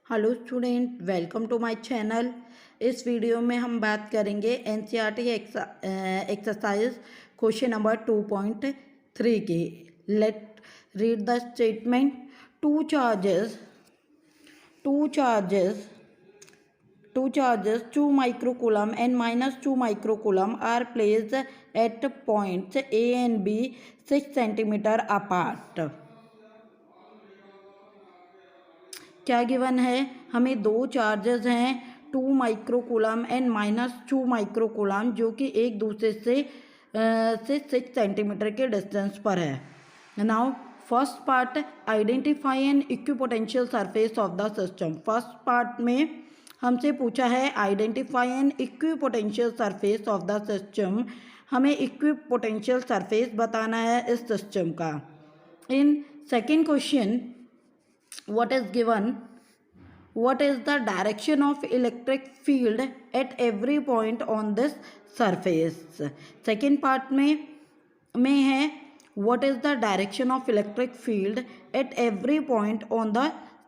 Hello student, welcome to my channel. इस video में हम बात करेंगे एनसीईआरटी एक्सरसाइज क्वेश्चन नंबर 2.3 की। Let read the statement. Two charges two charges 2 microcoulomb and minus 2 microcoulomb are placed at points A and B 6 centimeter apart। क्या given है? हमें दो चार्जेस हैं 2 माइक्रोकूलम एंड -2 माइक्रोकूलम जो कि एक दूसरे से 6 सेंटीमीटर के डिस्टेंस पर है। Now first part, identify N equipotential surface of the system. First part में हमसे पूछा है identify N equipotential surface of the system. हमें इक्विपोटेंशियल सरफेस बताना है इस सिस्टम का। In second question, what is given, what is the direction of electric field at every point on this surface। Second part में है what is the direction of electric field at every point on the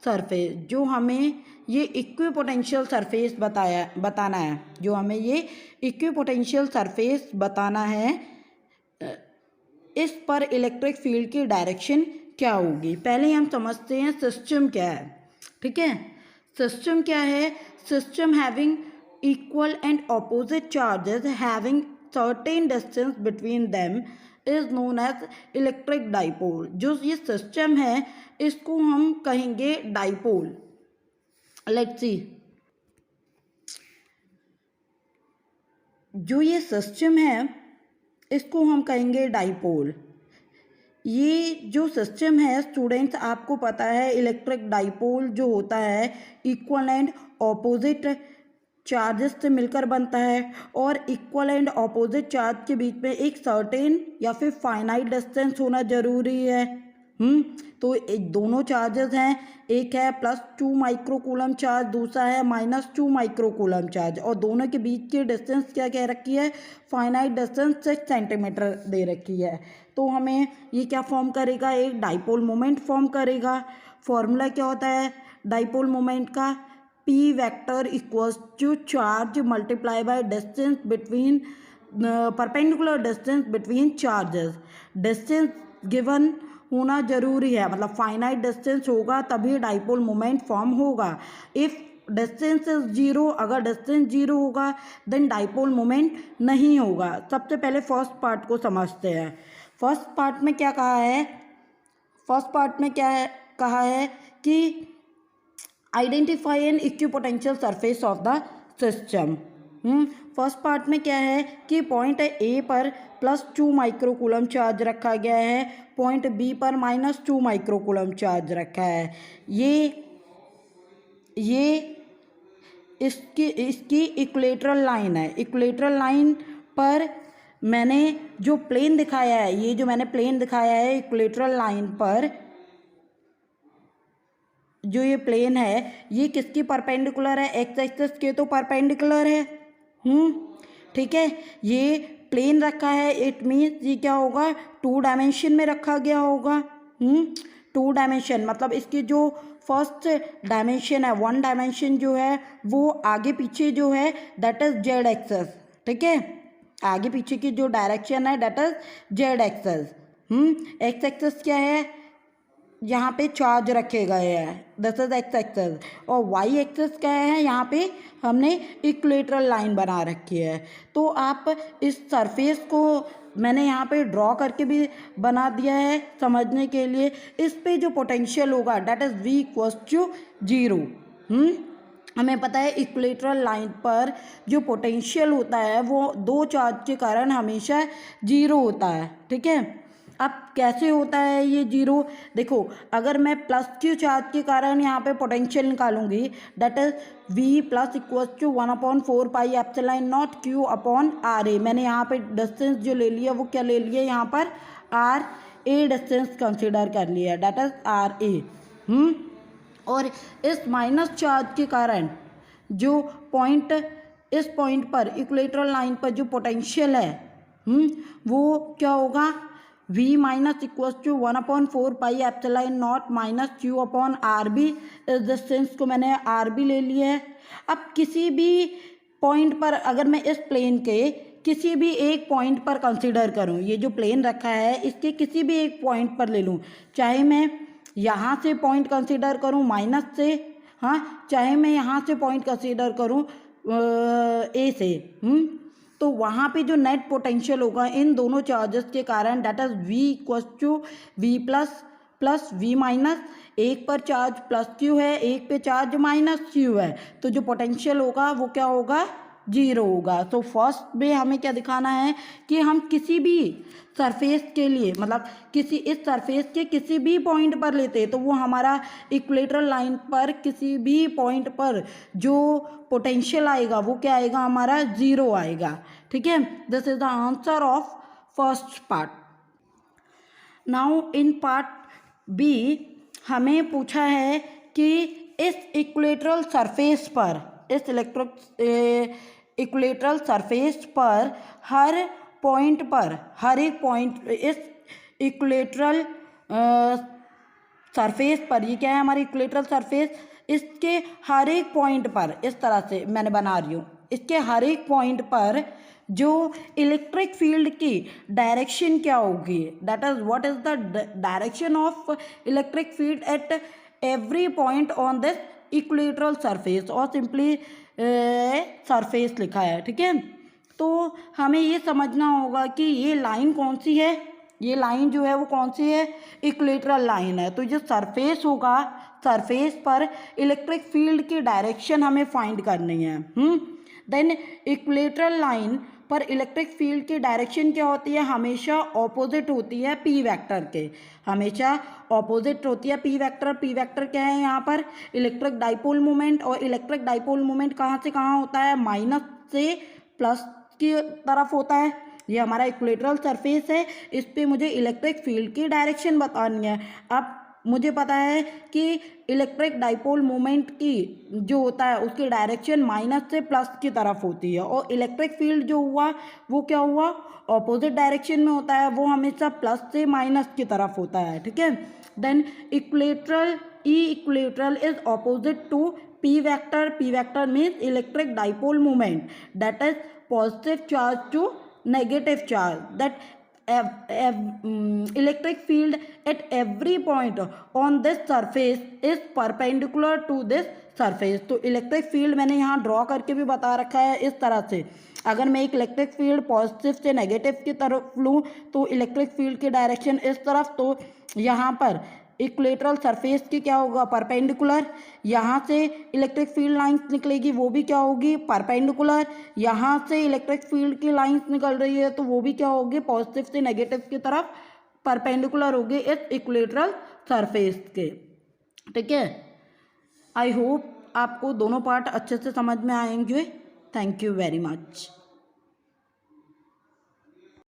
surface। जो हमें ये equipotential surface बताना है, जो हमें ये इक्विपोटेंशियल सरफेस बताना है, इस पर इलेक्ट्रिक फील्ड की डायरेक्शन क्या होगी। पहले हम समझते हैं सिस्टम क्या है। ठीक है, सिस्टम क्या है? System having equal and opposite charges having certain distance between them is known as electric dipole. जो ये सिस्टम है इसको हम कहेंगे डाइपोल। लेट्स सी, जो ये सिस्टम है इसको हम कहेंगे डाइपोल। ये जो सिस्टम है स्टूडेंट्स, आपको पता है इलेक्ट्रिक डाइपोल जो होता है इक्वल एंड ऑपोजिट चार्जेस से मिलकर बनता है, और इक्वल एंड ऑपोजिट चार्ज के बीच में एक सर्टेन या फिर फाइनाइट डिस्टेंस होना जरूरी है। तो दोनों चार्जेस हैं, एक है +2 माइक्रोकूलम चार्ज, दूसरा है -2 माइक्रोकूलम चार्ज, और दोनों के बीच की डिस्टेंस क्या कह रखी है? फाइनाइट डिस्टेंस 6 सेंटीमीटर दे रखी है। तो हमें ये क्या फॉर्म करेगा? एक डाइपोल मोमेंट फॉर्म करेगा। फॉर्मूला क्या होता है डाइपोल मोमेंट का? P vector equals to charge multiply by distance between perpendicular distance between charges. Distance given होना जरूरी है, मतलब फाइनाइट डिस्टेंस होगा तभी डाइपोल मोमेंट फॉर्म होगा। इफ डिस्टेंस इज 0, अगर डिस्टेंस 0 होगा देन डाइपोल मोमेंट नहीं होगा। सबसे पहले फर्स्ट पार्ट को समझते हैं। फर्स्ट पार्ट में क्या कहा है? फर्स्ट पार्ट में क्या है कहा है कि identify N equipotential surface of the system. First part में क्या है कि पॉइंट ए पर +2 माइक्रोकूलम चार्ज रखा गया है, पॉइंट बी पर -2 माइक्रोकूलम चार्ज रखा है। ये इसकी इक्विलेटरल लाइन है। इक्विलेटरल लाइन पर मैंने जो प्लेन दिखाया है, ये जो मैंने प्लेन दिखाया है इक्विलेटरल लाइन पर, जो ये प्लेन है ये किसकी परपेंडिकुलर है? एक्स एक्सिस के तो परपेंडिकुलर है। ठीक है, ये प्लेन रखा है, इट मीन्स ये क्या होगा? 2 डायमेंशन में रखा गया होगा। 2 डायमेंशन मतलब इसकी जो फर्स्ट डायमेंशन है, 1 डायमेंशन जो है वो आगे पीछे जो है दैट इज जेड एक्सेस। ठीक है, आगे पीछे की जो डायरेक्शन है that is Z axis. X axis क्या है? यहाँ पे चार्ज रखे गए हैं, दिस इज एक्स एक्सेस, और वाई एक्सेस क्या है? यहाँ पे हमने इक्विलेटरल लाइन बना रखी है। तो आप इस सरफेस को मैंने यहाँ पे ड्रॉ करके भी बना दिया है समझने के लिए। इस पे जो पोटेंशियल होगा डेट इज V = 0। हमें पता है इक्विलेटरल लाइन पर जो पोटेंशियल होता है वो दो चार्ज के कारण हमेशा 0 होता है। ठीक है, अब कैसे होता है ये 0? देखो, अगर मैं +Q चार्ज के कारण यहाँ पे पोटेंशियल निकालूंगी that is V + 1/4 pi epsilon nought Q/RA। मैंने यहाँ पे डिस्टेंस जो ले लिया वो क्या ले लिया? यहाँ पर RA डिस्टेंस कंसिडर कर लिया, दैट इज RA। और इस माइनस चार्ज के कारण जो पॉइंट, इस पॉइंट पर इक्विलेटरल लाइन पर जो पोटेंशियल है वो क्या होगा? v minus equals to 1/4 pi epsilon naught minus q upon r b. इस डिस्टेंस को मैंने आर बी ले लिया है। अब किसी भी पॉइंट पर अगर मैं इस प्लेन के किसी भी एक पॉइंट पर कंसीडर करूं, ये जो प्लेन रखा है इसके किसी भी एक पॉइंट पर ले लूं, चाहे मैं यहाँ से पॉइंट कंसीडर करूं माइनस से, हाँ, चाहे मैं यहाँ से पॉइंट कंसीडर करूं ए से, तो वहाँ पे जो नेट पोटेंशियल होगा इन दोनों चार्जेस के कारण, that is v equals to v plus v minus, एक पर चार्ज प्लस क्यू है, एक पे चार्ज माइनस क्यू है, तो जो पोटेंशियल होगा वो क्या होगा, जीरो होगा। तो फर्स्ट में हमें क्या दिखाना है कि हम किसी भी सरफेस के लिए, मतलब किसी इस सरफेस के किसी भी पॉइंट पर लेते हैं तो वो हमारा इक्वेटोरियल लाइन पर किसी भी पॉइंट पर जो पोटेंशियल आएगा वो क्या आएगा, हमारा जीरो आएगा। ठीक है, this is the answer of first part. Now in part B हमें पूछा है कि इस इक्वेटोरियल सरफेस पर, इस इक्वेटोरियल सरफेस पर हर पॉइंट पर, हर एक पॉइंट इस इक्वेटोरियल सरफेस पर, ये क्या है हमारी इक्वेटोरियल सरफेस, इसके हर एक पॉइंट पर, इस तरह से मैंने बना रही हूँ, इसके हर एक पॉइंट पर जो इलेक्ट्रिक फील्ड की डायरेक्शन क्या होगी, that is what is the direction of electric field at every point on this equatorial surface, और सिंपली सरफेस लिखा है। ठीक है, तो हमें ये समझना होगा कि ये लाइन कौन सी है, ये लाइन जो है वो कौन सी है, इक्वेटोरियल लाइन है। तो जो सरफेस होगा, सरफेस पर इलेक्ट्रिक फील्ड की डायरेक्शन हमें फाइंड करनी है। देन इक्वेटोरियल लाइन पर इलेक्ट्रिक फील्ड की डायरेक्शन क्या होती है, हमेशा ऑपोजिट होती है पी वेक्टर के, हमेशा ऑपोजिट होती है पी वेक्टर। पी वेक्टर क्या है यहाँ पर, इलेक्ट्रिक डाइपोल मोमेंट, और इलेक्ट्रिक डाइपोल मोमेंट कहाँ से कहाँ होता है, माइनस से प्लस की तरफ होता है। ये हमारा इक्वेटोरियल सरफेस है, इस पे मुझे इलेक्ट्रिक फील्ड की डायरेक्शन बतानी है। अब मुझे पता है कि इलेक्ट्रिक डाइपोल मोमेंट की जो होता है उसकी डायरेक्शन माइनस से प्लस की तरफ होती है, और इलेक्ट्रिक फील्ड जो हुआ वो क्या हुआ, ऑपोजिट डायरेक्शन में होता है, वो हमेशा प्लस से माइनस की तरफ होता है। ठीक है, then equatorial equatorial is opposite to P vector. P vector means electric dipole moment, that is positive charge to negative charge, that electric field at every point on this surface is perpendicular to this surface। तो electric field मैंने यहाँ draw करके भी बता रखा है इस तरह से, अगर मैं एक इलेक्ट्रिक फील्ड पॉजिटिव से नेगेटिव की तरफ लूँ तो इलेक्ट्रिक फील्ड की डायरेक्शन इस तरफ, तो यहाँ पर इक्वेटोरियल सरफेस की क्या होगा, परपेंडिकुलर, यहाँ से इलेक्ट्रिक फील्ड लाइंस निकलेगी वो भी क्या होगी, परपेंडिकुलर, यहाँ से इलेक्ट्रिक फील्ड की लाइंस निकल रही है तो वो भी क्या होगी, पॉजिटिव से नेगेटिव की तरफ परपेंडिकुलर होगी इस इक्वेटोरियल सरफेस के। ठीक है, आई होप आपको दोनों पार्ट अच्छे से समझ में आएंगे। Thank you very much.